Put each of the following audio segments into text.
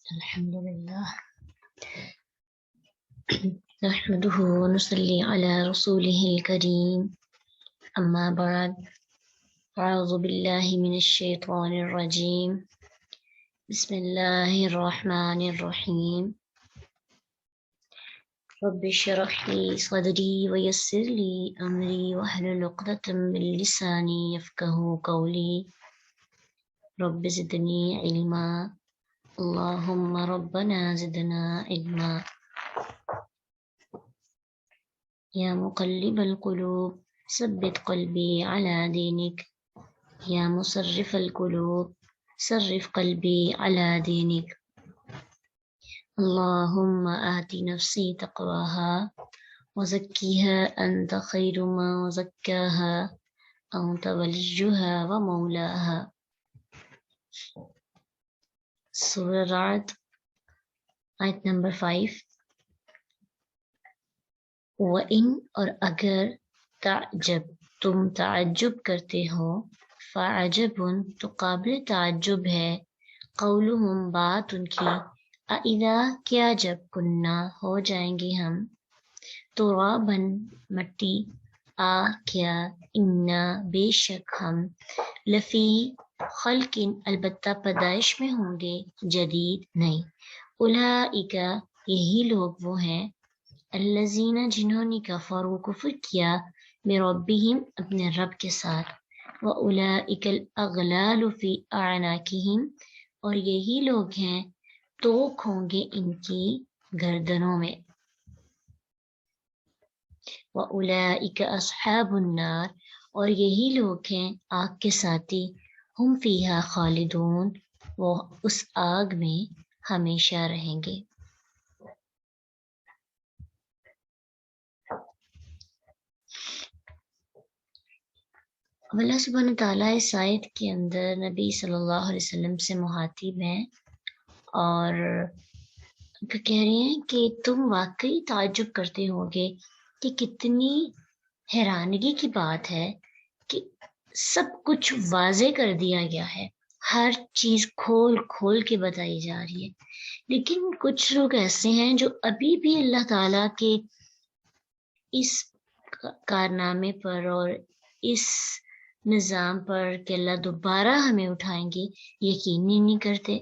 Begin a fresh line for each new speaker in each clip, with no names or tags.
الحمد لله نحمده ونصلي على رسوله الكريم أما بعد أعوذ بالله من الشيطان الرجيم بسم الله الرحمن الرحيم رب اشرح لي صدري ويسر لي أمري واحلل عقدة من لساني يفقهوا قولي رب زدني علما اللهم ربنا زدنا علما يا مقلب القلوب ثبت قلبي على دينك يا مصرف القلوب صرف قلبي على دينك اللهم آت نفسي تقواها وزكيها أنت خير من زكاها أنت وليها ومولاها. سورہ رعد آیت نمبر 5. وَإِنْ اور اگر تعجب تم تعجب کرتے ہو فعجب تو قابل تعجب ہے قولہم بات ان کی اِذا کیا جب کننا ہو جائیں گے ہم ترابن مٹی کیا انا بے شک ہم لفی خلق البتہ پیدائش میں ہوں گے جدید نہیں اولئک یہی لوگ وہ ہیں الذین جنہوں نے کفروا کفر کیا بربہم اپنے رب کے ساتھ وَأُولَئِكَ الْأَغْلَالُ فِي أَعْنَاقِهِمْ اور یہی لوگ ہیں توق ہوں گے ان کی گردنوں میں وَأُولَئِكَ أَصْحَابُ النَّارِ اور یہی لوگ ہیں آگ کے ساتھی ہم فیہا خالدون وہ اس آگ میں ہمیشہ رہیں گے. اللہ سبحانہ تعالیٰ اس آیت کے اندر نبی صلی اللہ علیہ وسلم سے مخاطب ہیں اور کہہ رہے ہیں کہ تم واقعی تعجب کرتے ہوگے کہ کتنی حیرانگی کی بات ہے کہ سب کچھ واضح کر دیا گیا ہے، ہر چیز کھول کھول کے بتائی جا رہی ہے، لیکن کچھ لوگ ایسے ہیں جو ابھی بھی اللہ تعالیٰ کے اس کارنامے پر اور اس نظام پر کہ اللہ دوبارہ ہمیں اٹھائیں گے یقین ہی نہیں کرتے.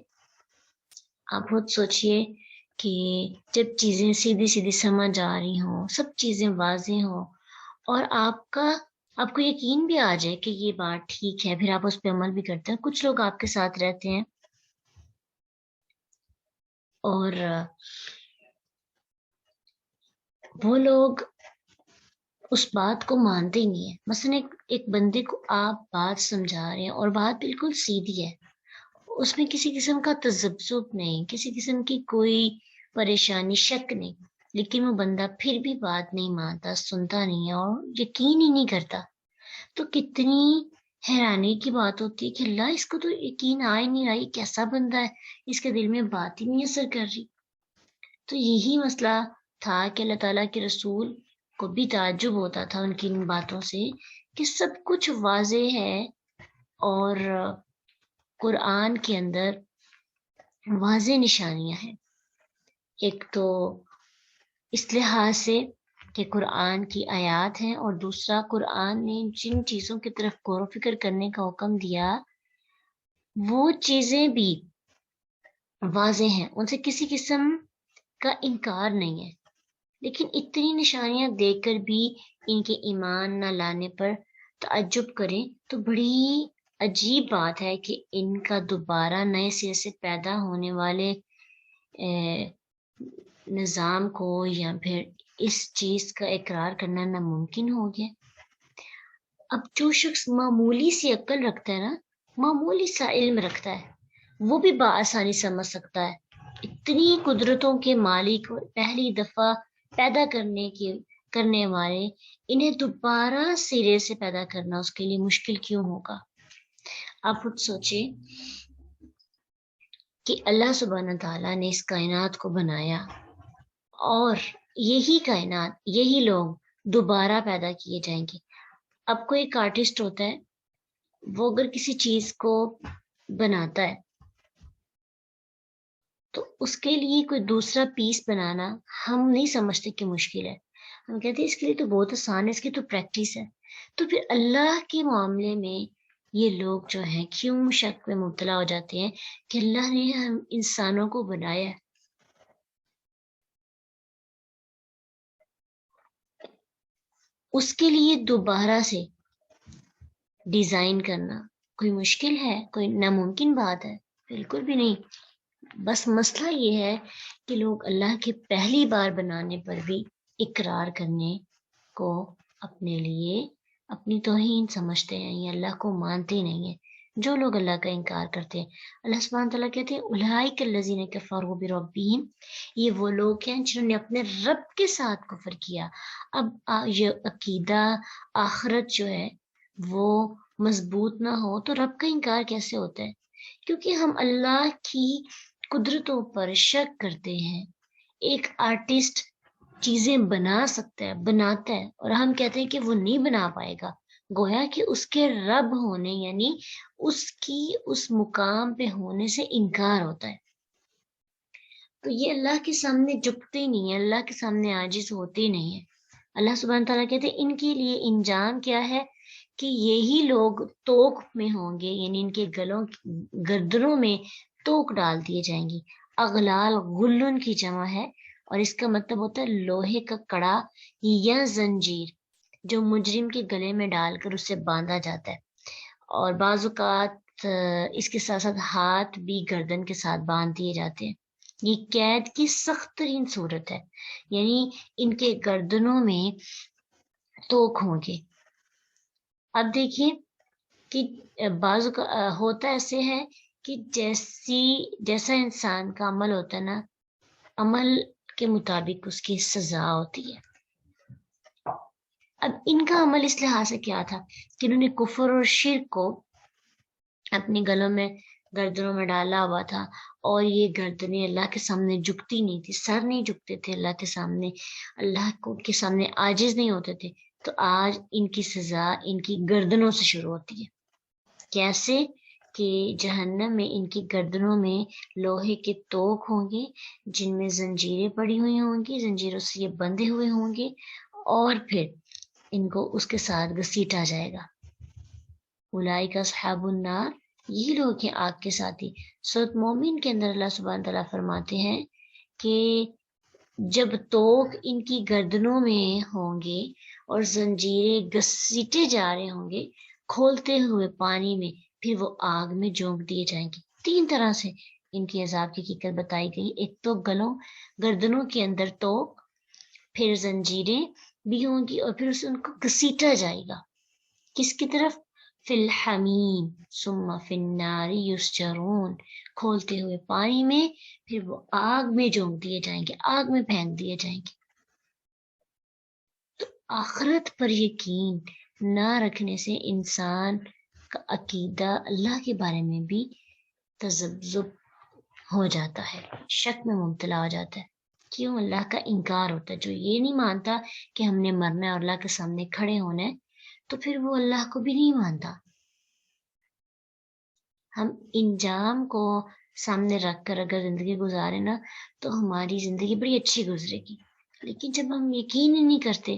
آپ خود سوچئے کہ جب چیزیں سیدھی سیدھی سمجھ آ رہی ہوں، سب چیزیں واضح ہوں اور آپ کو یقین بھی آ جائے کہ یہ بات ٹھیک ہے، پھر آپ اس پہ عمل بھی کرتے ہیں. کچھ لوگ آپ کے ساتھ رہتے ہیں اور وہ لوگ اس بات کو مانتے ہی نہیں ہیں. مثلا ایک بندے کو آپ بات سمجھا رہے ہیں اور بات بالکل سیدھی ہے، اس میں کسی قسم کا تذبذب نہیں، کسی قسم کی کوئی پریشانی شک نہیں، لیکن وہ بندہ پھر بھی بات نہیں مانتا، سنتا نہیں ہے اور یقین ہی نہیں کرتا. تو کتنی حیرانی کی بات ہوتی ہے کہ اللہ اس کو تو یقین آ ہی نہیں رہا، یہ کیسا بندہ ہے، اس کے دل میں بات ہی نہیں اثر کر رہی. تو یہی مسئلہ تھا کہ اللہ تعالیٰ کے رسول کو بھی تعجب ہوتا تھا ان کی ان باتوں سے کہ سب کچھ واضح ہے اور قرآن کے اندر واضح نشانیاں ہیں. ایک تو اس لحاظ سے کہ قرآن کی آیات ہیں اور دوسرا قرآن نے جن چیزوں کی طرف غور و فکر کرنے کا حکم دیا وہ چیزیں بھی واضح ہیں، ان سے کسی قسم کا انکار نہیں ہے، لیکن اتنی نشانیاں دیکھ کر بھی ان کے ایمان نہ لانے پر تعجب کریں تو بڑی عجیب بات ہے کہ ان کا دوبارہ نئے سرے سے پیدا ہونے والے نظام کو یا پھر اس چیز کا اقرار کرنا ناممکن ہو گیا. اب جو شخص معمولی سی عقل رکھتا ہے نا، معمولی سا علم رکھتا ہے، وہ بھی بآسانی سمجھ سکتا ہے اتنی قدرتوں کے مالک پہلی دفعہ پیدا کرنے والے انہیں دوبارہ سرے سے پیدا کرنا اس کے لیے مشکل کیوں ہوگا. آپ خود سوچیں کہ اللہ سبحانہ تعالیٰ نے اس کائنات کو بنایا اور یہی کائنات، یہی لوگ دوبارہ پیدا کیے جائیں گے. اب کوئی ایک آرٹسٹ ہوتا ہے، وہ اگر کسی چیز کو بناتا ہے تو اس کے لیے کوئی دوسرا پیس بنانا ہم نہیں سمجھتے کہ مشکل ہے، ہم کہتے ہیں اس کے لیے تو بہت آسان ہے، اس کی تو پریکٹس ہے۔ تو پھر اللہ کے معاملے میں یہ لوگ جو ہیں کیوں شک میں مبتلا ہو جاتے ہیں کہ اللہ نے ہم انسانوں کو بنایا ہے، اس کے لیے دوبارہ سے ڈیزائن کرنا کوئی مشکل ہے، کوئی ناممکن بات ہے؟ بالکل بھی نہیں۔ بس مسئلہ یہ ہے کہ لوگ اللہ کے پہلی بار بنانے پر بھی اقرار کرنے کو اپنے لیے اپنی توہین سمجھتے ہیں، یا اللہ کو مانتے نہیں ہیں۔ جو لوگ اللہ کا انکار کرتے ہیں، اللہ سبحانہ تعالیٰ کہتے ہیں اولئک الذین کفروا بربہم، یہ وہ لوگ ہیں جنہوں نے اپنے رب کے ساتھ کفر کیا۔ اب یہ عقیدہ آخرت جو ہے وہ مضبوط نہ ہو تو رب کا انکار کیسے ہوتا ہے؟ کیونکہ ہم اللہ کی قدرتوں پر شک کرتے ہیں۔ ایک آرٹسٹ چیزیں بنا سکتا ہے، بناتا ہے، اور ہم کہتے ہیں کہ وہ نہیں بنا پائے گا، گویا کہ اس کے رب ہونے یعنی اس کی اس مقام پہ ہونے سے انکار ہوتا ہے۔ تو یہ اللہ کے سامنے جھکتے ہی نہیں ہیں، اللہ کے سامنے عاجز ہوتے ہی نہیں ہیں۔ اللہ سبحانہ تعالیٰ کہتے ہیں ان کے لیے انجام کیا ہے کہ یہی لوگ توق میں ہوں گے، یعنی ان کے گردنوں میں توق ڈال دیے جائیں گی۔ اغلال غلن کی جمع ہے، اور اس کا مطلب ہوتا ہے لوہے کا کڑا یا زنجیر جو مجرم کے گلے میں ڈال کر اسے باندھا جاتا ہے، اور بعض اوقات اس کے ساتھ ساتھ ہاتھ بھی گردن کے ساتھ باندھ دیے جاتے ہیں۔ یہ قید کی سخت ترین صورت ہے، یعنی ان کے گردنوں میں توق ہوں گے۔ اب دیکھیے کہ بعض ہوتا ایسے ہے کہ جیسا انسان کا عمل ہوتا ہے نا، عمل کے مطابق اس کی سزا ہوتی ہے۔ اب ان کا عمل اس لحاظ سے کیا تھا کہ انہوں نے کفر اور شرک کو اپنے گلوں میں گردنوں میں ڈالا ہوا تھا، اور یہ گردنیں اللہ کے سامنے جھکتی نہیں تھی، سر نہیں جھکتے تھے اللہ کے سامنے، اللہ کو کے سامنے عاجز نہیں ہوتے تھے۔ تو آج ان کی سزا ان کی گردنوں سے شروع ہوتی ہے۔ کیسے کہ جہنم میں ان کی گردنوں میں لوہے کے توق ہوں گے جن میں زنجیریں پڑی ہوئی ہوں گی، زنجیروں سے یہ بندھے ہوئے ہوں گے، اور پھر ان کو اس کے ساتھ گھسیٹا جائے گا۔ اولئک اصحاب النار، یہ لوگ ہیں آگ کے ساتھی۔ سورۃ مومن کے اندر اللہ سبحانہ تعالیٰ فرماتے ہیں کہ جب توق ان کی گردنوں میں ہوں گے اور زنجیریں گھسیٹے جا رہے ہوں گے کھولتے ہوئے پانی میں، پھر وہ آگ میں جھونک دیے جائیں گے۔ تین طرح سے ان کی عذاب کی حقیقت بتائی گئی، ایک تو گردنوں کے اندر توق، پھر زنجیریں بھی ہوں گی، اور پھر اسے ان کو گھسیٹا جائے گا کس کی طرف؟ فی الحمیم ثم فی النار یسجرون، کھولتے ہوئے پانی میں، پھر وہ آگ میں جھونک دیے جائیں گے، آگ میں پھینک دیے جائیں گے۔ تو آخرت پر یقین نہ رکھنے سے انسان کا عقیدہ اللہ کے بارے میں بھی تذبذب ہو جاتا ہے، شک میں مبتلا ہو جاتا ہے۔ کیوں؟ اللہ کا انکار ہوتا ہے۔ جو یہ نہیں مانتا کہ ہم نے مرنا ہے اور اللہ کے سامنے کھڑے ہونا ہے، تو پھر وہ اللہ کو بھی نہیں مانتا۔ ہم انجام کو سامنے رکھ کر اگر زندگی گزارے نا تو ہماری زندگی بڑی اچھی گزرے گی، لیکن جب ہم یقین ہی نہیں کرتے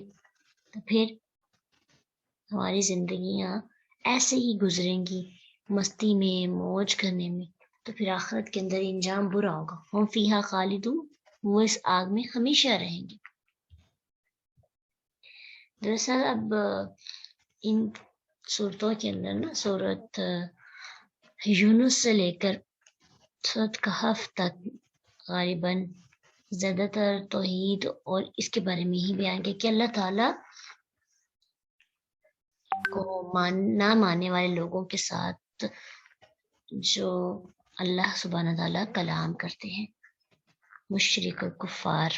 تو پھر ہماری زندگیاں ایسے ہی گزریں گی، مستی میں، موج کرنے میں، تو پھر آخرت کے اندر انجام برا ہوگا۔ ہم فیہا خالدون، وہ اس آگ میں ہمیشہ رہیں گے۔ دراصل اب ان صورتوں کے اندر نا، صورت یونس سے لے کر صورت کہف تک غالباً زیادہ تر توحید اور اس کے بارے میں ہی بیان کیا کہ اللہ تعالیٰ کو نہ ماننے والے لوگوں کے ساتھ جو اللہ سبحانہ تعالیٰ کلام کرتے ہیں، مشرک اور کفار،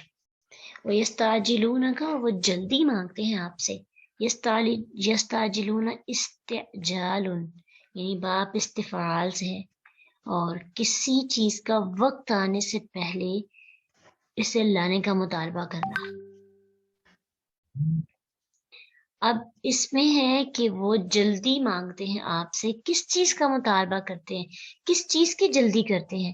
وہ یستعجلون کا، وہ جلدی مانگتے ہیں آپ سے، یستعجلون استعجال یعنی باپ استفعال سے ہے، اور کسی چیز کا وقت آنے سے پہلے اسے لانے کا مطالبہ کرنا۔ اب اس میں ہے کہ وہ جلدی مانگتے ہیں آپ سے، کس چیز کا مطالبہ کرتے ہیں، کس چیز کی جلدی کرتے ہیں؟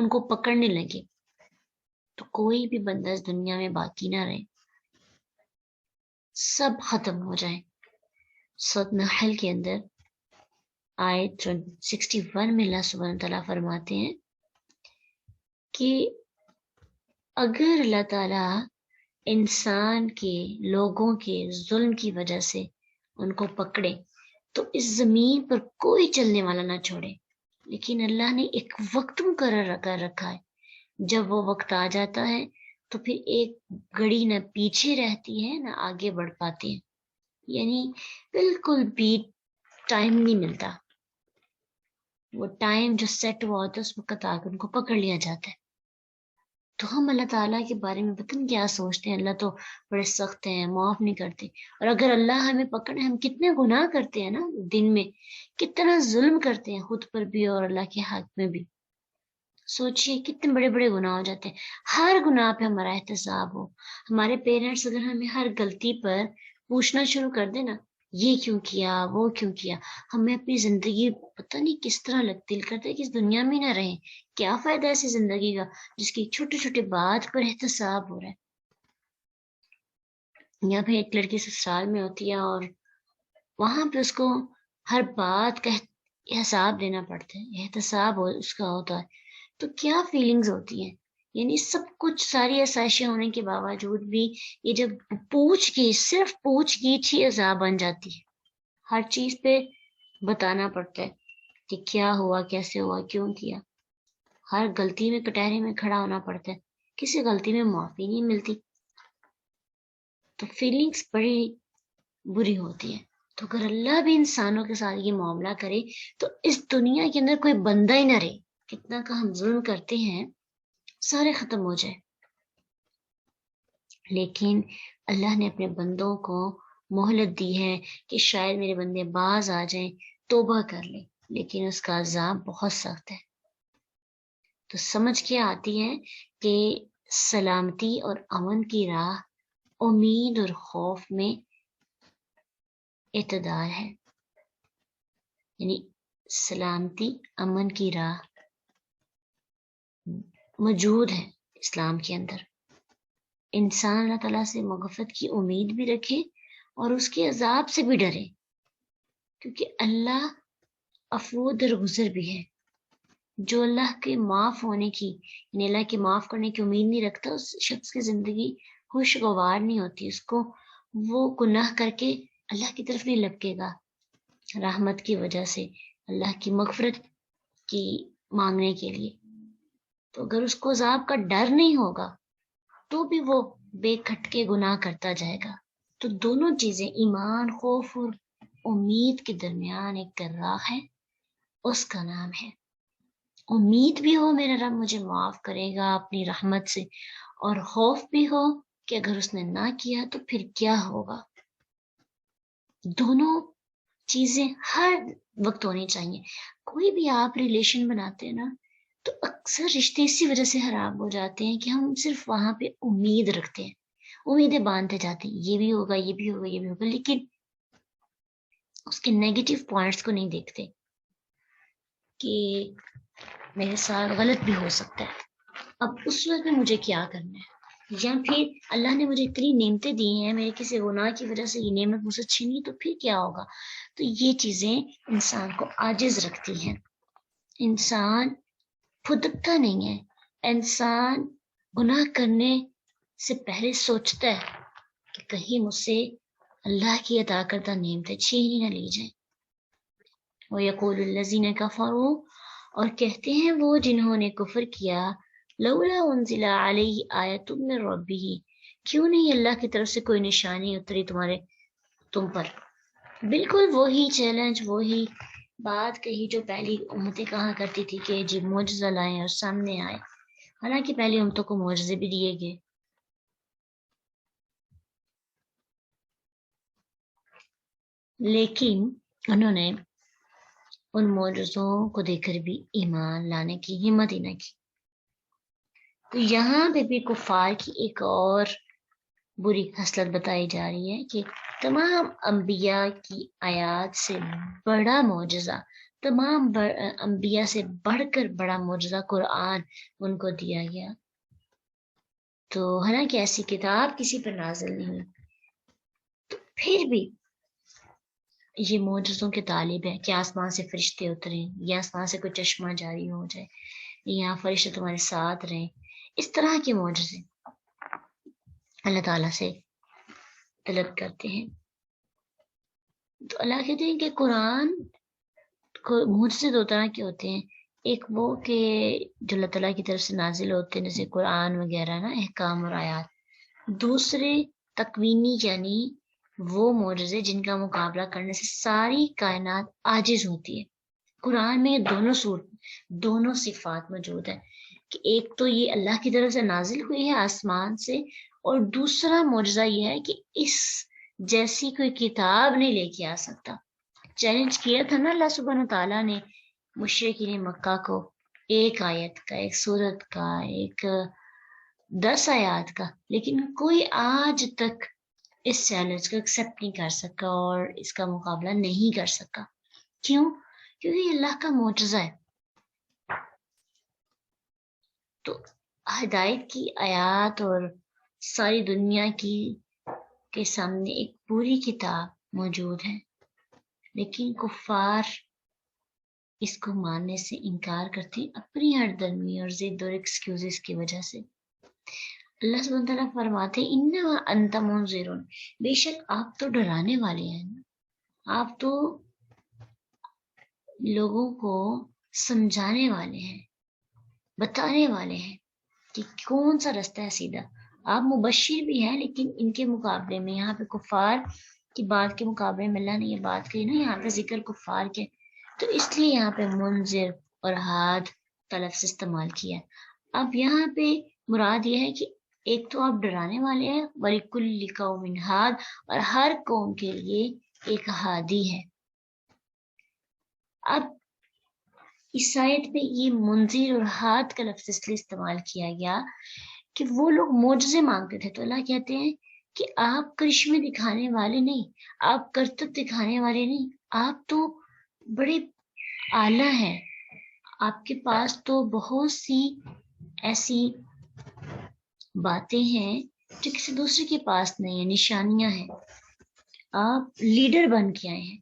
ان کو پکڑنے لگے تو کوئی بھی بندہ اس دنیا میں باقی نہ رہے، سب ختم ہو جائیں۔ سورۃ نحل کے اندر آیت 61 میں اللہ سبحانہ تعالیٰ فرماتے ہیں کہ اگر اللہ تعالیٰ انسان کے، لوگوں کے ظلم کی وجہ سے ان کو پکڑے تو اس زمین پر کوئی چلنے والا نہ چھوڑے، لیکن اللہ نے ایک وقت مقرر کر رکھا ہے، جب وہ وقت آ جاتا ہے تو پھر ایک گھڑی نہ پیچھے رہتی ہے نہ آگے بڑھ پاتے ہیں، یعنی بالکل بھی ٹائم نہیں ملتا، وہ ٹائم جو سیٹ ہوا ہوتا ہے اس وقت آ کے ان کو پکڑ لیا جاتا ہے۔ تو ہم اللہ تعالیٰ کے بارے میں پتہ نہیں کیا سوچتے ہیں، اللہ تو بڑے سخت ہیں، معاف نہیں کرتے، اور اگر اللہ ہمیں پکڑے، ہم کتنے گناہ کرتے ہیں نا دن میں، کتنا ظلم کرتے ہیں خود پر بھی اور اللہ کے حق میں بھی، سوچئے کتنے بڑے بڑے گناہ ہو جاتے ہیں۔ ہر گناہ پہ ہمارا احتساب ہو، ہمارے پیرنٹس اگر ہمیں ہر غلطی پر پوچھنا شروع کر دیں نا، یہ کیوں کیا، وہ کیوں کیا، ہمیں اپنی زندگی پتہ نہیں کس طرح دل کرتا ہے کہ اس دنیا میں نہ رہیں، کیا فائدہ ایسی زندگی کا جس کی چھوٹے چھوٹے بات پر احتساب ہو رہا ہے۔ یا پھر ایک لڑکی سسرال میں ہوتی ہے اور وہاں پہ اس کو ہر بات کا حساب دینا پڑتا ہے، احتساب اس کا ہوتا ہے، تو کیا فیلنگز ہوتی ہیں، یعنی سب کچھ ساری آسائشیں ہونے کے باوجود بھی یہ جب صرف پوچھ گیچھ ہی عذاب بن جاتی ہے، ہر چیز پہ بتانا پڑتا ہے کہ کیا ہوا، کیسے ہوا، کیوں کیا، ہر غلطی میں کٹہرے میں کھڑا ہونا پڑتا ہے، کسی غلطی میں معافی نہیں ملتی، تو فیلنگز بڑی بری ہوتی ہے۔ تو اگر اللہ بھی انسانوں کے ساتھ یہ معاملہ کرے تو اس دنیا کے اندر کوئی بندہ ہی نہ رہے، کتنا کا ہم ظلم کرتے ہیں، سارے ختم ہو جائے۔ لیکن اللہ نے اپنے بندوں کو مہلت دی ہے کہ شاید میرے بندے باز آ جائیں، توبہ کر لیں، لیکن اس کا عذاب بہت سخت ہے۔ تو سمجھ کے آتی ہے کہ سلامتی اور امن کی راہ امید اور خوف میں اعتدال ہے، یعنی سلامتی امن کی راہ موجود ہے اسلام کے اندر۔ انسان اللہ تعالیٰ سے مغفرت کی امید بھی رکھے اور اس کے عذاب سے بھی ڈرے، کیونکہ اللہ عفو درگزر بھی ہے۔ جو اللہ کے معاف ہونے کی، یعنی اللہ کے معاف کرنے کی امید نہیں رکھتا، اس شخص کی زندگی خوشگوار نہیں ہوتی، اس کو وہ گناہ کر کے اللہ کی طرف نہیں لپکے گا رحمت کی وجہ سے، اللہ کی مغفرت کی مانگنے کے لیے۔ تو اگر اس کو عذاب کا ڈر نہیں ہوگا تو بھی وہ بے کھٹکے گناہ کرتا جائے گا۔ تو دونوں چیزیں، ایمان، خوف اور امید کے درمیان ایک راہ ہے، اس کا نام ہے امید بھی ہو میرا رب مجھے معاف کرے گا اپنی رحمت سے، اور خوف بھی ہو کہ اگر اس نے نہ کیا تو پھر کیا ہوگا۔ دونوں چیزیں ہر وقت ہونی چاہیے۔ کوئی بھی آپ ریلیشن بناتے ہیں نا تو اکثر رشتے اسی وجہ سے خراب ہو جاتے ہیں کہ ہم صرف وہاں پہ امید رکھتے ہیں، امیدیں باندھتے جاتے ہیں، یہ بھی ہوگا، یہ بھی ہوگا، یہ بھی ہوگا، لیکن اس کے نیگیٹو پوائنٹس کو نہیں دیکھتے کہ میرے ساتھ غلط بھی ہو سکتا ہے، اب اس وقت میں مجھے کیا کرنا ہے، یا پھر اللہ نے مجھے اتنی نعمتیں دی ہیں، میرے کسی گناہ کی وجہ سے یہ نعمت مجھ سے چھینی تو پھر کیا ہوگا۔ تو یہ چیزیں انسان کو عاجز رکھتی ہیں، انسان پھدکتا نہیں ہے، انسان گناہ کرنے سے پہلے سوچتا ہے کہ کہیں مجھ سے اللہ کی عطا کردہ نعمتیں چھینی نہ لی جائیں۔ وَيَقُولُ الَّذِينَ كَفَرُوا، اور کہتے ہیں وہ جنہوں نے کفر کیا، لولا انزل علیہ آیۃ من ربہ، کیوں نہیں اللہ کی طرف سے کوئی نشانی اتری تم پر۔ بالکل وہی چیلنج، وہی بات کہی جو پہلی امتیں کہا کرتی تھی کہ جب معجزہ لائیں اور سامنے آئے، حالانکہ پہلی امتوں کو معجزے بھی دیے گئے، لیکن انہوں نے ان معجزوں کو دیکھ کر بھی ایمان لانے کی ہمت ہی نہ کی۔ تو یہاں پہ بھی کفار کی ایک اور بری خصلت بتائی جا رہی ہے کہ تمام انبیاء کی آیات سے بڑا معجزہ تمام انبیاء سے بڑھ کر بڑا معجزہ قرآن ان کو دیا گیا، تو حالانکہ ایسی کتاب کسی پر نازل نہیں ہوئی، تو پھر بھی یہ معجزوں کے طالب ہے کہ آسمان سے فرشتے اتریں، یا آسمان سے کوئی چشمہ جاری ہو جائے، یا فرشتے تمہارے ساتھ رہیں، اس طرح کے معجزے اللہ تعالیٰ سے طلب کرتے ہیں۔ تو اللہ کہتے ہیں کہ قرآن معجزے دو طرح کے ہوتے ہیں، ایک وہ کہ جو اللہ تعالیٰ کی طرف سے نازل ہوتے ہیں جیسے قرآن وغیرہ نا، احکام اور آیات، دوسرے تکوینی یعنی وہ معجزے جن کا مقابلہ کرنے سے ساری کائنات عاجز ہوتی ہے۔ قرآن میں دونوں صفات موجود ہے کہ ایک تو یہ اللہ کی طرف سے نازل ہوئی ہے آسمان سے، اور دوسرا معجزہ یہ ہے کہ اس جیسی کوئی کتاب نہیں لے کے آ سکتا۔ چیلنج کیا تھا نا اللہ سبحانہ تعالیٰ نے مشرکین مکہ کو، ایک آیت کا، ایک سورت کا، ایک 10 آیات کا، لیکن کوئی آج تک اس چیلنج کو ایکسیپٹ نہیں کر سکا اور اس کا مقابلہ نہیں کر سکا۔ کیوں؟ کیونکہ یہ اللہ کا معجزہ ہے۔ تو ہدایت کی آیات اور ساری دنیا کے سامنے ایک پوری کتاب موجود ہے، لیکن کفار اس کو ماننے سے انکار کرتے اپنی ہر درمی اور ضد اور ایکسکیوزز کی وجہ سے۔ اللہ سبحانہ تعالیٰ فرماتے انما انت منذر، بے شک آپ تو ڈرانے والے ہیں نا، آپ تو لوگوں کو سمجھانے والے ہیں، بتانے والے ہیں کہ کون سا رستہ ہے سیدھا۔ آپ مبشر بھی ہیں، لیکن ان کے مقابلے میں یہاں پہ کفار کی بات کے مقابلے میں اللہ نے یہ بات کہی نا، یہاں پہ ذکر کفار کے، تو اس لیے یہاں پہ منذر اور ہاد کا لفظ استعمال کیا۔ اب یہاں پہ مراد یہ ہے کہ ایک تو آپ ڈرانے والے ہیں، وَلِكُلِّ قَوْمٍ ہاد، اور ہر قوم کے لیے ایک ہادی ہے۔ اب اس آیت میں یہ منذر اور ہاد کا لفظ اس لیے استعمال کیا گیا کہ وہ لوگ معجزے مانگتے تھے، تو اللہ کہتے ہیں کہ آپ کرشمے دکھانے والے نہیں، آپ کرتب دکھانے والے نہیں، آپ تو بڑے اعلیٰ ہیں، آپ کے پاس تو بہت سی ایسی باتیں ہیں جو کسی دوسرے کے پاس نہیں ہیں، نشانیاں ہیں، آپ لیڈر بن کے آئے ہیں،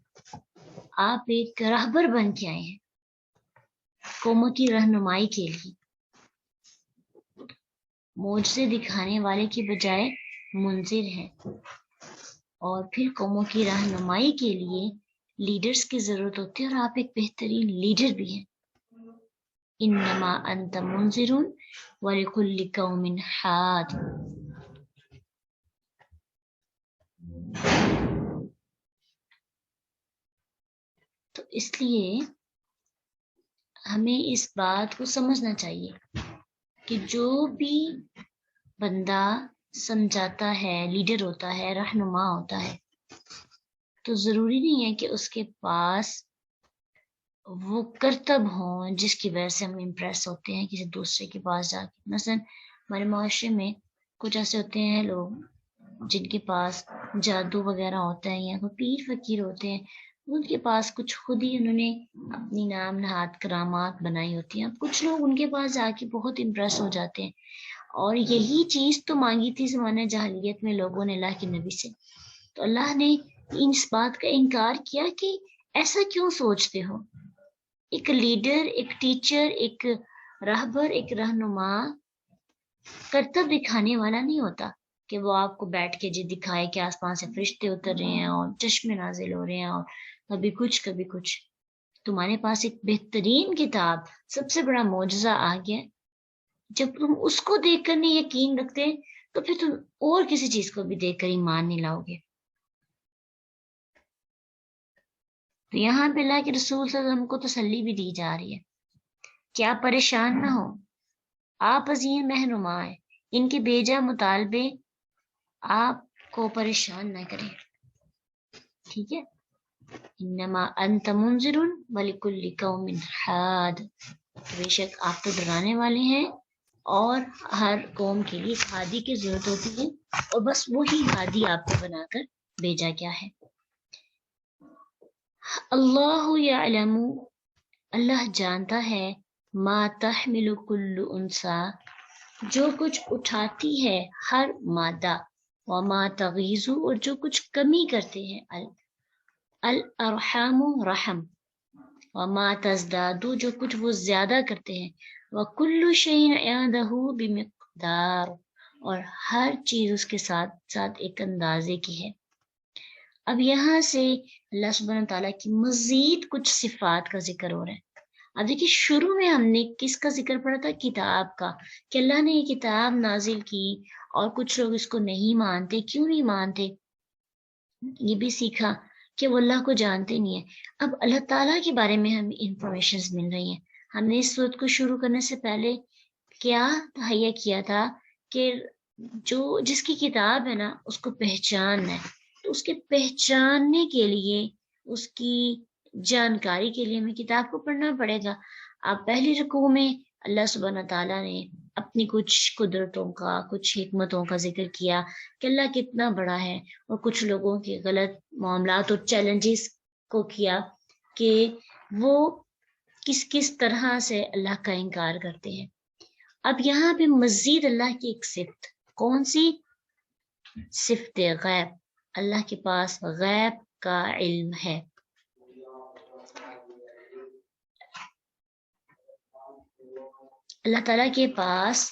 آپ ایک راہبر بن کے آئے ہیں قوموں کی رہنمائی کے لیے۔ معجزے دکھانے والے کی بجائے منذر ہیں، اور پھر قوموں کی رہنمائی کے لیے لیڈرز کی ضرورت ہوتی ہے، اور آپ ایک بہترین لیڈر بھی ہیں۔ انما انت منذر ولکل قوم حاد۔ تو اس لیے ہمیں اس بات کو سمجھنا چاہیے کہ جو بھی بندہ سمجھاتا ہے، لیڈر ہوتا ہے، رہنما ہوتا ہے، تو ضروری نہیں ہے کہ اس کے پاس وہ کرتب ہوں جس کی وجہ سے ہم امپریس ہوتے ہیں کسی دوسرے کے پاس جا کے۔ مثلا ہمارے معاشرے میں کچھ ایسے ہوتے ہیں لوگ جن کے پاس جادو وغیرہ ہوتا ہے، یا کوئی پیر فقیر ہوتے ہیں، ان کے پاس کچھ خود ہی انہوں نے اپنی نام نہاد کرامات بنائی ہوتی ہیں۔ اب کچھ لوگ ان کے پاس جا کے بہت امپریس ہو جاتے ہیں، اور یہی چیز تو مانگی تھی زمانہ جاہلیت میں لوگوں نے اللہ کے نبی سے، تو اللہ نے اس بات کا انکار کیا کہ ایسا کیوں سوچتے ہو۔ ایک لیڈر، ایک ٹیچر، ایک راہبر، ایک رہنما کرتب دکھانے والا نہیں ہوتا کہ وہ آپ کو بیٹھ کے جی دکھائے کہ آسمان سے فرشتے اتر رہے ہیں اور چشمے نازل ہو رہے ہیں اور کبھی کچھ۔ تمہارے پاس ایک بہترین کتاب، سب سے بڑا معجزہ آ گیا، جب تم اس کو دیکھ کر نہیں یقین رکھتے تو پھر تم اور کسی چیز کو بھی دیکھ کر ایمان نہیں لاؤ گے۔ تو یہاں پہ اللہ کے رسول صلی اللہ علیہ وسلم کو تسلی بھی دی جا رہی ہے کہ آپ پریشان نہ ہو، آپ عظیم رہنما ہیں، ان کے بیجا مطالبے آپ کو پریشان نہ کریں، ٹھیک ہے۔ انما انت منذر ولکل قوم حاد، بے شک آپ تو ڈرانے والے ہیں، اور ہر قوم کے لیے ہادی کی ضرورت ہوتی ہے، اور بس وہی ہادی آپ کو بنا کر بھیجا گیا ہے۔ اللہ یعلم اللہ جانتا ہے ما تحمل کل انسا، جو کچھ اٹھاتی ہے ہر مادہ، وما تغیظ، اور جو کچھ کمی کرتے ہیں، الارحام رحم، وما تزداد، جو کچھ وہ زیادہ کرتے ہیں، وکل شیء عنده بمقدار، اور ہر چیز اس کے ساتھ ساتھ ایک اندازے کی ہے۔ اب یہاں سے اللہ سبحانہ تعالیٰ کی مزید کچھ صفات کا ذکر ہو رہا ہے۔ اب دیکھیے شروع میں ہم نے کس کا ذکر پڑھا تھا؟ کتاب کا، کہ اللہ نے یہ کتاب نازل کی اور کچھ لوگ اس کو نہیں مانتے۔ کیوں نہیں مانتے؟ یہ بھی سیکھا کہ وہ اللہ کو جانتے نہیں ہیں۔ اب اللہ تعالیٰ کے بارے میں ہمیں انفارمیشن مل رہی ہیں۔ ہم نے اس صورت کو شروع کرنے سے پہلے کیا تہیہ کیا تھا کہ جس کی کتاب ہے نا اس کو پہچاننا ہے، تو اس کے پہچاننے کے لیے، اس کی جانکاری کے لیے ہمیں کتاب کو پڑھنا پڑے گا۔ اب پہلی رکوع میں اللہ سبحانہ تعالیٰ نے اپنی کچھ قدرتوں کا، کچھ حکمتوں کا ذکر کیا کہ اللہ کتنا بڑا ہے، اور کچھ لوگوں کے غلط معاملات اور چیلنجز کو کیا کہ وہ کس طرح سے اللہ کا انکار کرتے ہیں۔ اب یہاں پہ مزید اللہ کی ایک صفت، کون سی صفت؟ غیب۔ اللہ کے پاس غیب کا علم ہے۔ اللہ تعالیٰ کے پاس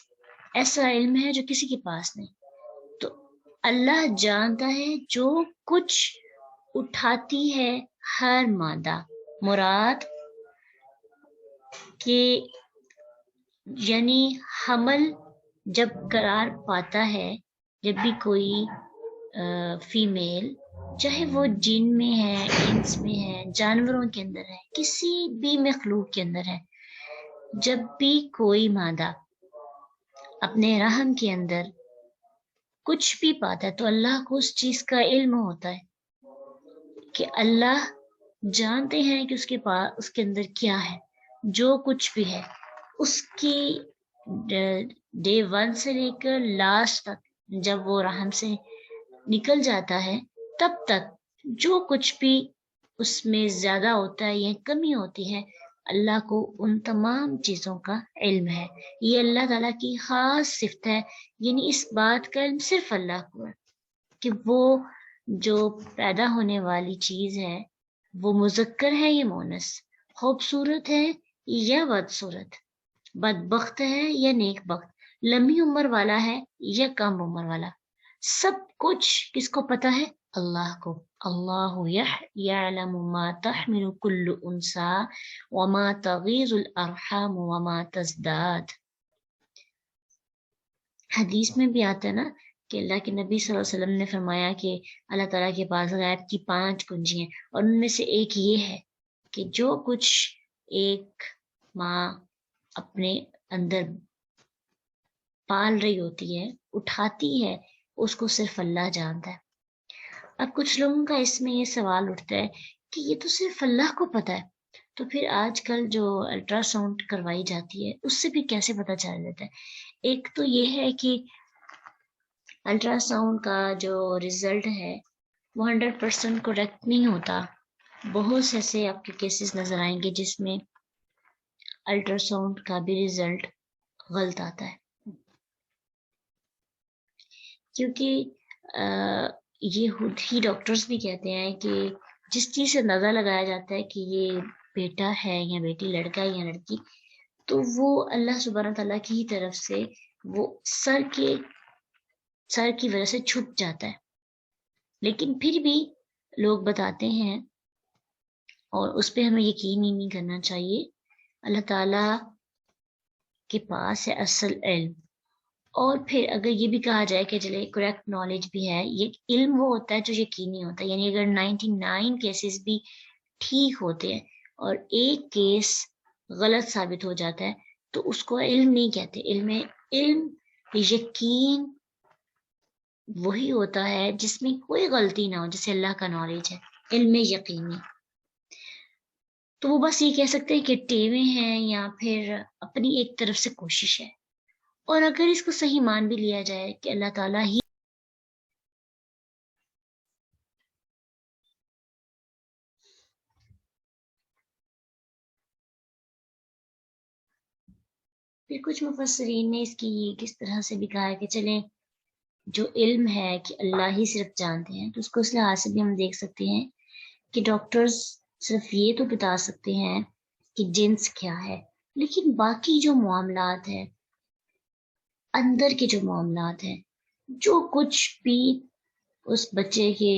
ایسا علم ہے جو کسی کے پاس نہیں۔ تو اللہ جانتا ہے جو کچھ اٹھاتی ہے ہر مادہ، مراد کہ یعنی حمل جب قرار پاتا ہے، جب بھی کوئی فیمیل، چاہے وہ جن میں ہے، انس میں ہے، جانوروں کے اندر ہے، کسی بھی مخلوق کے اندر ہے، جب بھی کوئی مادہ اپنے رحم کے اندر کچھ بھی پاتا ہے تو اللہ کو اس چیز کا علم ہوتا ہے کہ اللہ جانتے ہیں کہ اس کے پاس، اس کے اندر کیا ہے۔ جو کچھ بھی ہے اس کی ڈے 1 سے لے کر لاسٹ تک، جب وہ رحم سے نکل جاتا ہے تب تک جو کچھ بھی اس میں زیادہ ہوتا ہے یا کمی ہوتی ہے، اللہ کو ان تمام چیزوں کا علم ہے۔ یہ اللہ تعالیٰ کی خاص صفت ہے، یعنی اس بات کا علم صرف اللہ کو ہے کہ وہ جو پیدا ہونے والی چیز ہے وہ مذکر ہے یا مونس، خوبصورت ہے یا بدصورت، بدبخت ہے یا نیک بخت، لمبی عمر والا ہے یا کم عمر والا، سب کچھ کس کو پتا ہے؟ اللہ کو۔ اللہ یعلم ما تحمل کل انسا وما تغیض الارحام وما تزداد۔ حدیث میں بھی آتا ہے نا کہ اللہ کے نبی صلی اللہ علیہ وسلم نے فرمایا کہ اللہ تعالیٰ کے پاس غیب کی 5 کنجی ہیں، اور ان میں سے ایک یہ ہے کہ جو کچھ ایک ماں اپنے اندر پال رہی ہوتی ہے، اٹھاتی ہے، اس کو صرف اللہ جانتا ہے۔ اب کچھ لوگوں کا اس میں یہ سوال اٹھتا ہے کہ یہ تو صرف اللہ کو پتا ہے، تو پھر آج کل جو الٹرا ساؤنڈ کروائی جاتی ہے اس سے بھی کیسے پتا چل جاتا ہے؟ ایک تو یہ ہے کہ الٹرا ساؤنڈ کا جو رزلٹ ہے وہ 100% کریکٹ نہیں ہوتا۔ بہت سے ایسے آپ کے کیسز نظر آئیں گے جس میں الٹرا ساؤنڈ کا بھی رزلٹ غلط آتا ہے، کیونکہ یہ خود ہی ڈاکٹرز بھی کہتے ہیں کہ جس چیز سے اندازہ لگایا جاتا ہے کہ یہ بیٹا ہے یا بیٹی، لڑکا ہے یا لڑکی، تو وہ اللہ سبحانہ تعالیٰ کی ہی طرف سے وہ سر کی وجہ سے چھپ جاتا ہے۔ لیکن پھر بھی لوگ بتاتے ہیں، اور اس پہ ہمیں یقین ہی نہیں کرنا چاہیے۔ اللہ تعالیٰ کے پاس ہے اصل علم، اور پھر اگر یہ بھی کہا جائے کہ چلے کریکٹ نالج بھی ہے، یہ علم وہ ہوتا ہے جو یقینی ہوتا ہے، یعنی اگر 99 کیسز بھی ٹھیک ہوتے ہیں اور ایک کیس غلط ثابت ہو جاتا ہے تو اس کو علم نہیں کہتے۔ علم یقین وہی ہوتا ہے جس میں کوئی غلطی نہ ہو، جیسے اللہ کا نالج ہے، علم یقینی۔ تو وہ بس یہ کہہ سکتے ہیں کہ ٹیوے ہیں یا پھر اپنی ایک طرف سے کوشش ہے۔ اور اگر اس کو صحیح مان بھی لیا جائے کہ اللہ تعالیٰ ہی پھر کچھ مفسرین نے اس کی کس طرح سے بھی کہا ہے کہ چلیں جو علم ہے کہ اللہ ہی صرف جانتے ہیں، تو اس کو اس لحاظ سے بھی ہم دیکھ سکتے ہیں کہ ڈاکٹرز صرف یہ تو بتا سکتے ہیں کہ جنس کیا ہے، لیکن باقی جو معاملات ہیں، اندر کے جو معاملات ہیں، جو کچھ بھی اس بچے کے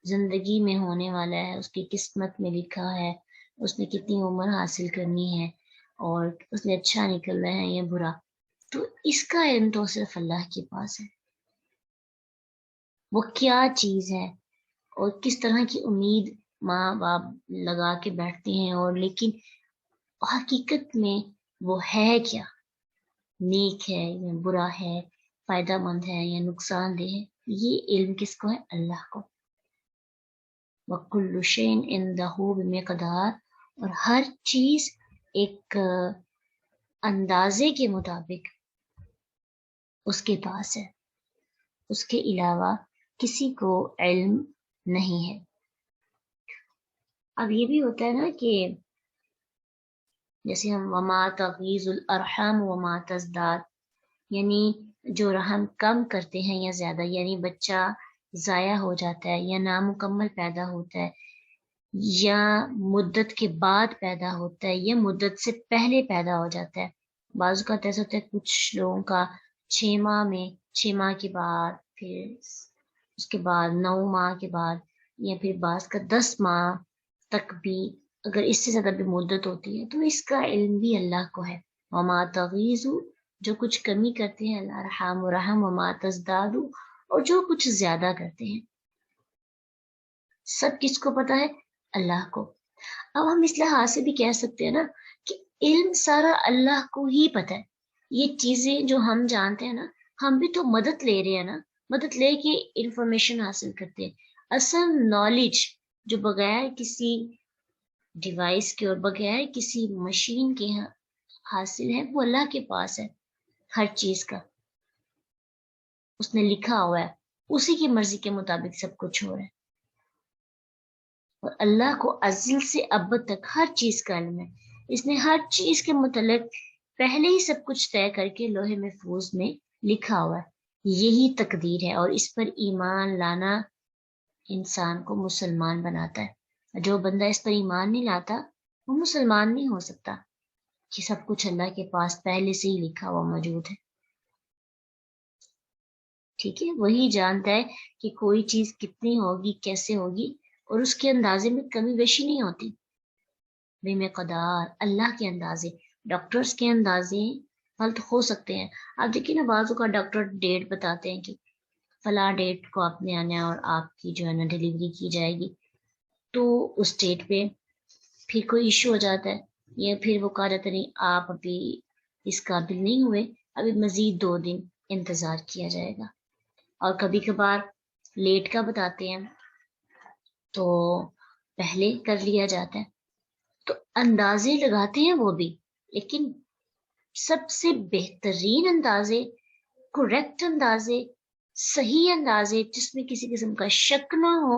زندگی میں ہونے والا ہے، اس کی قسمت میں لکھا ہے، اس نے کتنی عمر حاصل کرنی ہے اور اس نے اچھا نکلنا ہے یا برا، تو اس کا علم تو صرف اللہ کے پاس ہے۔ وہ کیا چیز ہے اور کس طرح کی امید ماں باپ لگا کے بیٹھتے ہیں، اور لیکن حقیقت میں وہ ہے کیا، نیک ہے یا برا ہے، فائدہ مند ہے یا نقصان دہ ہے، یہ علم کس کو ہے؟ اللہ کو۔ وَكُلُّ شَيْءٍ عِندَهُ بِمِقْدَارٍ، اور ہر چیز ایک اندازے کے مطابق اس کے پاس ہے، اس کے علاوہ کسی کو علم نہیں ہے۔ اب یہ بھی ہوتا ہے نا کہ جیسے ہم وما تغیض الارحام وما تزداد، یعنی جو رحم کم کرتے ہیں یا زیادہ، یعنی بچہ ضائع ہو جاتا ہے یا نامکمل پیدا ہوتا ہے یا مدت کے بعد پیدا ہوتا ہے یا مدت سے پہلے پیدا ہو جاتا ہے۔ بعض اوقات ایسا ہوتا ہے کچھ لوگوں کا 6 ماہ کے بعد، پھر اس کے بعد 9 ماہ کے بعد، یا پھر بعض کا 10 ماہ تک بھی، اگر اس سے زیادہ بھی مدت ہوتی ہے، تو اس کا علم بھی اللہ کو ہے۔ وما تغیظ، جو کچھ کمی کرتے ہیں، الارحام و رحم، وما تزداد، اور جو کچھ زیادہ کرتے ہیں، سب کس کو پتا ہے؟ اللہ کو۔ اب ہم اس لحاظ سے بھی کہہ سکتے ہیں نا کہ علم سارا اللہ کو ہی پتا ہے۔ یہ چیزیں جو ہم جانتے ہیں نا، ہم بھی تو مدد لے رہے ہیں نا، مدد لے کے انفارمیشن حاصل کرتے ہیں۔ اصل نالج جو بغیر کسی ڈیوائس کے اور بغیر کسی مشین کے حاصل ہے، وہ اللہ کے پاس ہے۔ ہر چیز کا اس نے لکھا ہوا ہے، اسی کی مرضی کے مطابق سب کچھ ہو رہا ہے، اور اللہ کو ازل سے اب تک ہر چیز کا علم ہے۔ اس نے ہر چیز کے متعلق پہلے ہی سب کچھ طے کر کے لوح محفوظ میں لکھا ہوا ہے۔ یہی تقدیر ہے، اور اس پر ایمان لانا انسان کو مسلمان بناتا ہے۔ جو بندہ اس پر ایمان نہیں لاتا، وہ مسلمان نہیں ہو سکتا، کہ سب کچھ اللہ کے پاس پہلے سے ہی لکھا ہوا موجود ہے۔ ٹھیک ہے، وہی جانتا ہے کہ کوئی چیز کتنی ہوگی، کیسے ہوگی، اور اس کے اندازے میں کمی بیشی نہیں ہوتی۔ بے مقدار، اللہ کے اندازے، ڈاکٹرز کے اندازے غلط ہو سکتے ہیں۔ آپ دیکھیں نا، بعضوں کا ڈاکٹر ڈیٹ بتاتے ہیں کہ فلاں ڈیٹ کو آپ نے آنا ہے اور آپ کی جو ہے نا ڈیلیوری کی جائے گی، تو اس ڈیٹ پہ پھر کوئی ایشو ہو جاتا ہے، یا پھر وہ کہا جاتا نہیں آپ ابھی اس قابل نہیں ہوئے، ابھی مزید 2 دن انتظار کیا جائے گا۔ اور کبھی کبھار لیٹ کا بتاتے ہیں تو پہلے کر لیا جاتا ہے۔ تو اندازے لگاتے ہیں وہ بھی، لیکن سب سے بہترین اندازے، کریکٹ اندازے، صحیح اندازے، جس میں کسی قسم کا شک نہ ہو،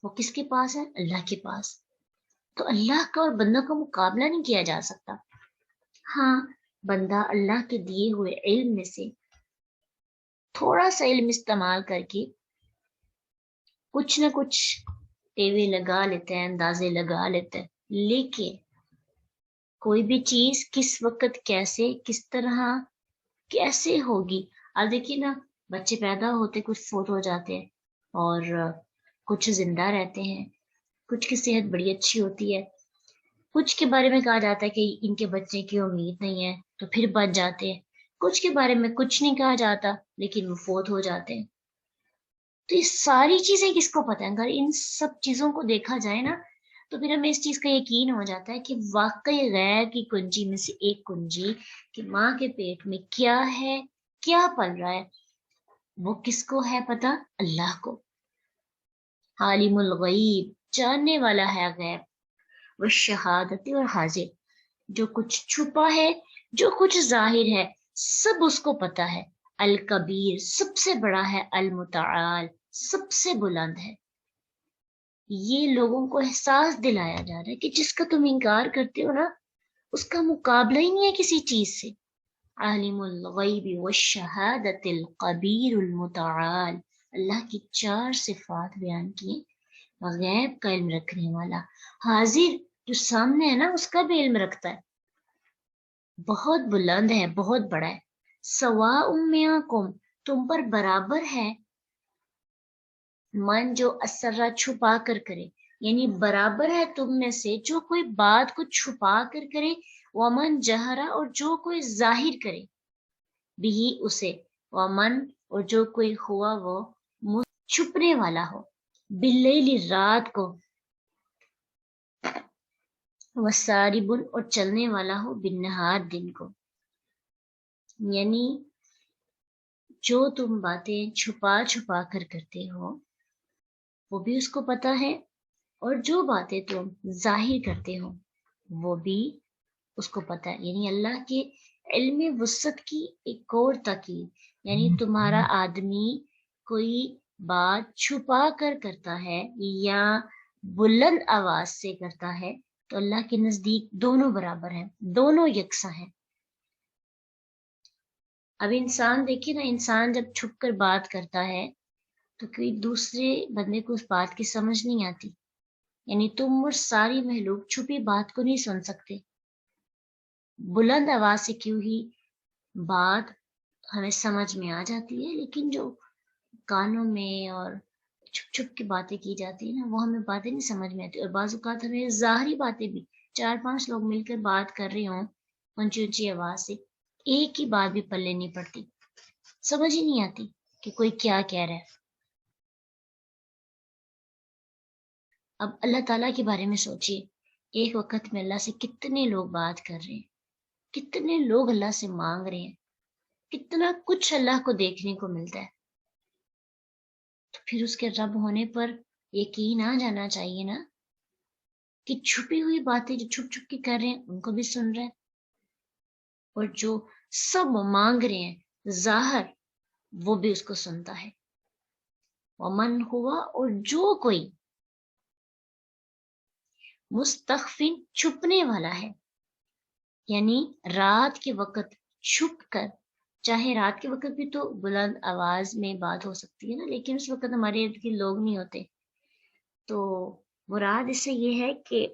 وہ کس کے پاس ہے؟ اللہ کے پاس۔ تو اللہ کا اور بندہ کا مقابلہ نہیں کیا جا سکتا۔ ہاں، بندہ اللہ کے دیے ہوئے علم میں سے تھوڑا سا علم استعمال کر کے کچھ نہ کچھ ٹیوے لگا لیتے ہیں، اندازے لگا لیتے ہیں، لیکن کوئی بھی چیز کس وقت کیسے کس طرح کیسے ہوگی۔ اب دیکھیے نا، بچے پیدا ہوتے کچھ فوت ہو جاتے ہیں، اور کچھ زندہ رہتے ہیں، کچھ کی صحت بڑی اچھی ہوتی ہے، کچھ کے بارے میں کہا جاتا ہے کہ ان کے بچے کی امید نہیں ہے تو پھر بچ جاتے ہیں، کچھ کے بارے میں کچھ نہیں کہا جاتا لیکن وہ فوت ہو جاتے ہیں۔ تو یہ ساری چیزیں کس کو پتہ ہے؟ اگر ان سب چیزوں کو دیکھا جائے نا، تو پھر ہمیں اس چیز کا یقین ہو جاتا ہے کہ واقعی غیب کی کنجی میں سے ایک کنجی کہ ماں کے پیٹ میں کیا ہے، کیا پل رہا ہے، وہ کس کو ہے پتہ؟ اللہ کو۔ عالم الغیب، جاننے والا ہے غیب، وہ شہادت اور حاضر، جو کچھ چھپا ہے، جو کچھ ظاہر ہے، سب اس کو پتا ہے۔ الکبیر، سب سے بڑا ہے، المتعال، سب سے بلند ہے۔ یہ لوگوں کو احساس دلایا جا رہا ہے کہ جس کا تم انکار کرتے ہو نا، اس کا مقابلہ ہی نہیں ہے کسی چیز سے۔ عالم الغیب والشہادت القبیر المتعال، اللہ کی 4 صفات بیان کی، غیب کا علم رکھنے والا، حاضر جو سامنے ہے نا اس کا بھی علم رکھتا ہے، بہت بلند ہے، بہت بڑا ہے، سواء منکم تم پر برابر ہے، من جو اسرا چھپا کر کرے، یعنی برابر ہے تم میں سے جو کوئی بات کو چھپا کر کرے، ومن جہرا اور جو کوئی ظاہر کرے، بھی اسے، ومن اور جو کوئی ہوا وہ چھپنے والا ہو، باللیل رات کو، وسارب اور چلنے والا ہو، بالنہار دن کو، یعنی جو تم باتیں چھپا چھپا کر کرتے ہو وہ بھی اس کو پتا ہے، اور جو باتیں تم ظاہر کرتے ہو وہ بھی اس کو پتا ہے، یعنی اللہ کے علم وسعت کی ایک اور تاکید، یعنی تمہارا آدمی کوئی بات چھپا کر کرتا ہے یا بلند آواز سے کرتا ہے تو اللہ کے نزدیک دونوں برابر ہیں، دونوں یکساں ہیں۔ اب انسان دیکھیے نا، انسان جب چھپ کر بات کرتا ہے تو کوئی دوسرے بندے کو اس بات کی سمجھ نہیں آتی، یعنی تم اور ساری مخلوق چھپی بات کو نہیں سن سکتے، بلند آواز سے کیوں ہی بات ہمیں سمجھ میں آ جاتی ہے، لیکن جو کانوں میں اور چھپ چھپ کی باتیں کی جاتی ہیں نا وہ ہمیں باتیں نہیں سمجھ میں آتی، اور بعض اوقات ہمیں ظاہری باتیں بھی 4-5 لوگ مل کر بات کر رہے ہوں اونچی اونچی آواز سے، ایک ہی بات بھی پلے نہیں پڑتی، سمجھ ہی نہیں آتی کہ کوئی کیا کہہ رہا ہے۔ اب اللہ تعالیٰ کے بارے میں سوچیے، ایک وقت میں اللہ سے کتنے لوگ بات کر رہے ہیں، کتنے لوگ اللہ سے مانگ رہے ہیں، کتنا کچھ اللہ کو دیکھنے کو ملتا ہے، تو پھر اس کے رب ہونے پر یقین آ جانا چاہیے نا کہ چھپی ہوئی باتیں جو چھپ چھپ کے کر رہے ہیں ان کو بھی سن رہے ہیں، اور جو سب مانگ رہے ہیں ظاہر وہ بھی اس کو سنتا ہے، ومن ہوا اور جو کوئی مستخفن چھپنے والا ہے، یعنی رات کے وقت چھپ کر، چاہے رات کے وقت بھی تو بلند آواز میں بات ہو سکتی ہے نا، لیکن اس وقت ہمارے ارد گرد لوگ نہیں ہوتے، تو مراد اس سے یہ ہے کہ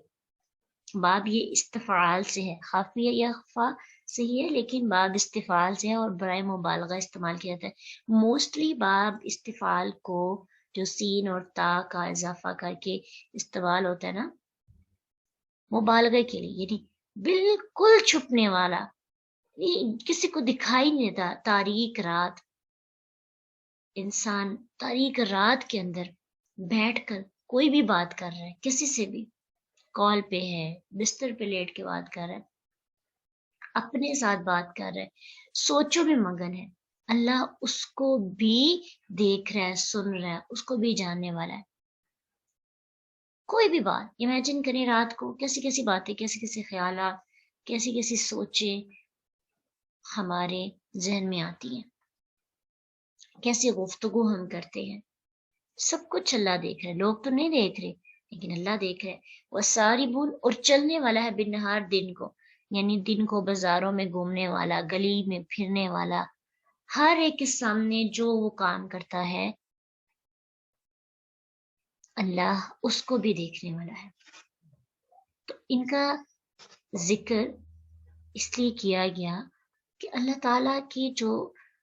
باب یہ استفعال سے ہے، خافیہ یا خفا سے ہی ہے لیکن باب استفعال سے ہے اور برائے مبالغہ استعمال کیا جاتا ہے، موسٹلی باب استفعال کو جو سین اور تا کا اضافہ کر کے استعمال ہوتا ہے نا مبالغے کے لیے، یعنی بالکل چھپنے والا، کسی کو دکھائی نہیں دیتا، تاریک رات، انسان تاریک رات کے اندر بیٹھ کر کوئی بھی بات کر رہا ہے، کسی سے بھی کال پہ ہے، بستر پہ لیٹ کے بات کر رہا ہے، اپنے ساتھ بات کر رہا ہے، سوچوں میں مگن ہے، اللہ اس کو بھی دیکھ رہا ہے، سن رہا ہے، اس کو بھی جاننے والا ہے، کوئی بھی بات امیجن کریں، رات کو کیسی کیسی باتیں، کیسی کیسی خیالات، کیسی کیسی سوچیں ہمارے ذہن میں آتی ہیں، کیسی گفتگو ہم کرتے ہیں، سب کچھ اللہ دیکھ رہے، لوگ تو نہیں دیکھ رہے لیکن اللہ دیکھ رہے، وہ ساری بول اور چلنے والا ہے بالنہار دن کو، یعنی دن کو بازاروں میں گھومنے والا، گلی میں پھرنے والا، ہر ایک کے سامنے جو وہ کام کرتا ہے اللہ اس کو بھی دیکھنے والا ہے، تو ان کا ذکر اس لیے کیا گیا کہ اللہ تعالیٰ کی جو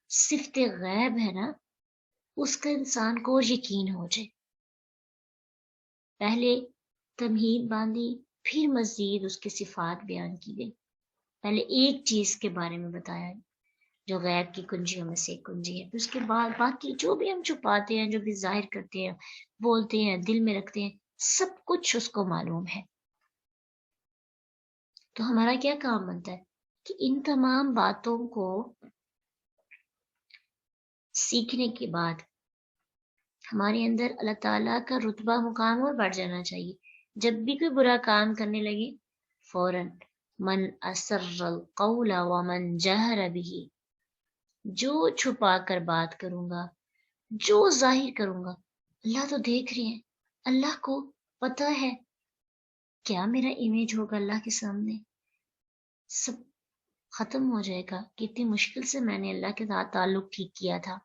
صفت غیب ہے نا اس کا انسان کو یقین ہو جائے، پہلے تمہید باندھی پھر مزید اس کی صفات بیان کی گئی، پہلے ایک چیز کے بارے میں بتایا جو غیب کی کنجیوں میں سے ایک کنجی ہے، پھر اس کے بعد باقی جو بھی ہم چھپاتے ہیں، جو بھی ظاہر کرتے ہیں، بولتے ہیں، دل میں رکھتے ہیں، سب کچھ اس کو معلوم ہے، تو ہمارا کیا کام بنتا ہے کہ ان تمام باتوں کو سیکھنے کے بعد ہمارے اندر اللہ تعالیٰ کا رتبہ مقام اور بڑھ جانا چاہیے، جب بھی کوئی برا کام کرنے لگے فوراً من اسر القول ومن جہر به، جو چھپا کر بات کروں گا، جو ظاہر کروں گا، اللہ تو دیکھ رہے ہیں، اللہ کو پتہ ہے کیا میرا امیج ہوگا اللہ کے سامنے، سب ختم ہو جائے گا کہ اتنی مشکل سے میں نے اللہ کے ساتھ تعلق ٹھیک کیا تھا،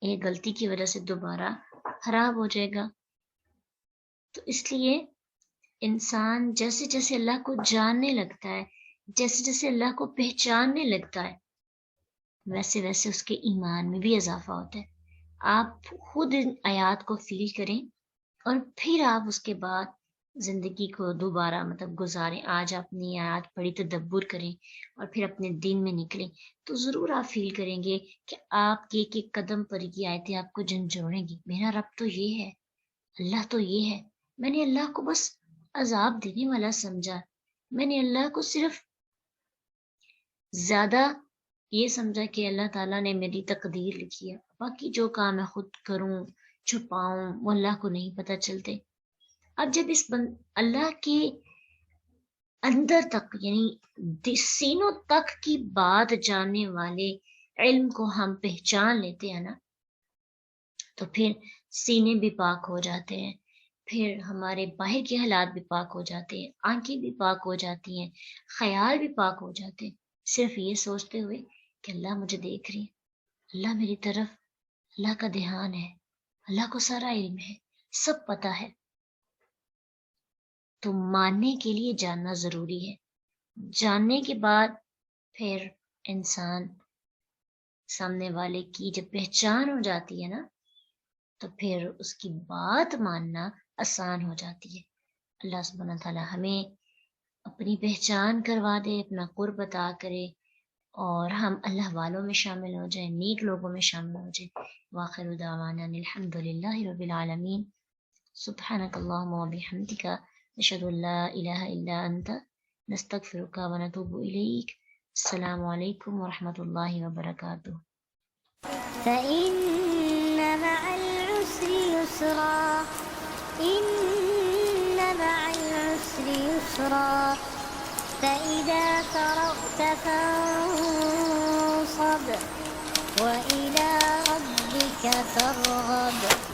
ایک غلطی کی وجہ سے دوبارہ خراب ہو جائے گا۔ تو اس لیے انسان جیسے جیسے اللہ کو جاننے لگتا ہے، جیسے جیسے اللہ کو پہچاننے لگتا ہے، ویسے ویسے اس کے ایمان میں بھی اضافہ ہوتا ہے۔ آپ خود ان آیات کو فیل کریں اور پھر آپ اس کے بعد زندگی کو دوبارہ گزاریں۔ آج آپ نے آیات پڑھی، تدبر کریں اور پھر اپنے دین میں نکلیں، تو ضرور آپ فیل کریں گے کہ آپ کے ایک ایک قدم پر یہ آیتیں آپ کو جھنجھوڑیں گی۔ میرا رب تو یہ ہے، اللہ تو یہ ہے، میں نے اللہ کو بس عذاب دینے والا سمجھا، میں نے اللہ کو صرف زیادہ یہ سمجھا کہ اللہ تعالیٰ نے میری تقدیر لکھی ہے، باقی جو کام میں خود کروں چھپاؤں وہ اللہ کو نہیں پتہ چلتے۔ اب جب اللہ کے اندر تک یعنی سینوں تک کی بات جاننے والے علم کو ہم پہچان لیتے ہیں نا، تو پھر سینے بھی پاک ہو جاتے ہیں، پھر ہمارے باہر کے حالات بھی پاک ہو جاتے ہیں، آنکھیں بھی پاک ہو جاتی ہیں، خیال بھی پاک ہو جاتے ہیں، صرف یہ سوچتے ہوئے کہ اللہ مجھے دیکھ رہی ہے، اللہ میری طرف، اللہ کا دھیان ہے، اللہ کو سارا علم ہے، سب پتہ ہے۔ تو ماننے کے لیے جاننا ضروری ہے، جاننے کے بعد پھر انسان سامنے والے کی جب پہچان ہو جاتی ہے نا، تو پھر اس کی بات ماننا آسان ہو جاتی ہے۔ اللہ سبحانہ تعالیٰ ہمیں اپنی پہچان کروا دے، اپنا قرب عطا کرے، اور ہم اللہ والوں میں شامل ہو جائیں، نیک لوگوں میں شامل ہو جائیں۔ وآخر دعوانا الحمد للہ رب العالمین۔ سبحانک اللہم وبحمدک، نشہد ان لا الہ الا انت، نستغفرک ونتوب الیک۔ السلام علیکم ورحمۃ اللہ وبرکاتہ۔
فإن مع العسر يسرا، إن مع العسر يسرا، فإذا فرغت فانصب وإلى ربك فارغب۔